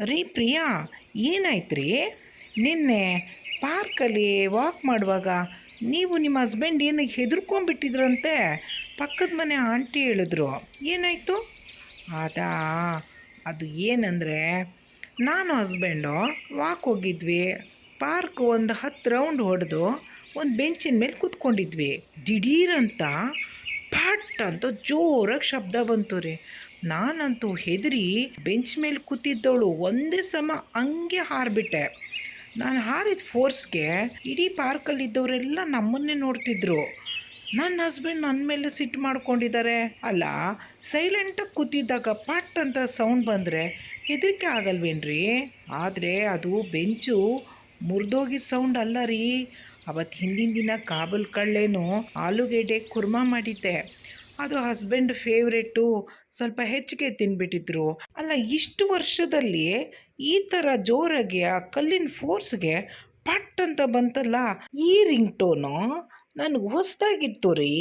ರೀ ಪ್ರಿಯಾ, ಏನಾಯ್ತು ರೀ? ನಿನ್ನೆ ಪಾರ್ಕಲ್ಲಿ ವಾಕ್ ಮಾಡುವಾಗ ನೀವು ನಿಮ್ಮ ಹಸ್ಬೆಂಡ್ ಏನು ಹೆದರ್ಕೊಂಡ್ಬಿಟ್ಟಿದ್ರಂತೆ. ಪಕ್ಕದ ಮನೆ ಆಂಟಿ ಹೇಳಿದ್ರು. ಏನಾಯಿತು? ಅದಾ, ಅದು ಏನಂದರೆ, ನಾನು ಹಸ್ಬೆಂಡು ವಾಕ್ ಹೋಗಿದ್ವಿ. ಪಾರ್ಕ್ ಒಂದು 10 ರೌಂಡ್ ಹೊಡೆದು ಒಂದು ಬೆಂಚಿನ ಮೇಲೆ ಕೂತ್ಕೊಂಡಿದ್ವಿ. ದಿಢೀರಂತ ಫಟ್ ಅಂತ ಜೋರಾಗಿ ಶಬ್ದ ಬಂತು ರೀ. ನಾನಂತೂ ಹೆದರಿ ಬೆಂಚ್ ಮೇಲೆ ಕೂತಿದ್ದವಳು ಒಂದೇ ಸಮ ಹಂಗೆ ಹಾರಿಬಿಟ್ಟೆ. ನಾನು ಹಾರಿದ ಫೋರ್ಸ್ಗೆ ಇಡೀ ಪಾರ್ಕಲ್ಲಿದ್ದವರೆಲ್ಲ ನಮ್ಮನ್ನೇ ನೋಡ್ತಿದ್ರು. ನನ್ನ ಹಸ್ಬೆಂಡ್ ನನ್ನ ಮೇಲೆ ಸಿಟ್ಟು ಮಾಡ್ಕೊಂಡಿದ್ದಾರೆ. ಅಲ್ಲ, ಸೈಲೆಂಟಾಗಿ ಕೂತಿದ್ದಾಗ ಪಟ್ ಅಂತ ಸೌಂಡ್ ಬಂದರೆ ಹೆದರಿಕೆ ಆಗಲ್ವೇನ್ರಿ? ಆದರೆ ಅದು ಬೆಂಚು ಮುರಿದೋಗಿದ್ದ ಸೌಂಡ್ ಅಲ್ಲ ರೀ. ಅವತ್ತು ಹಿಂದಿನ ದಿನ ಕಾಬೂಲ್ ಕಳ್ಳೇನು ಆಲೂಗೆಡ್ಡೆ ಕುರ್ಮಾ ಮಾಡಿದ್ದೆ. ಅದು ಹಸ್ಬೆಂಡ್ ಫೇವ್ರೇಟು. ಸ್ವಲ್ಪ ಹೆಚ್ಚಿಗೆ ತಿನ್ಬಿಟ್ಟಿದ್ರು. ಅಲ್ಲ, ಇಷ್ಟು ವರ್ಷದಲ್ಲಿ ಈ ಥರ ಜೋರಾಗಿ ಆ ಕಲ್ಲಿನ ಫೋರ್ಸ್ಗೆ ಪಟ್ ಅಂತ ಬಂತಲ್ಲ. ಈ ರಿಂಗ್ ಟೋನು ನನಗೆ ಹೊಸ್ದಾಗಿತ್ತು ರೀ.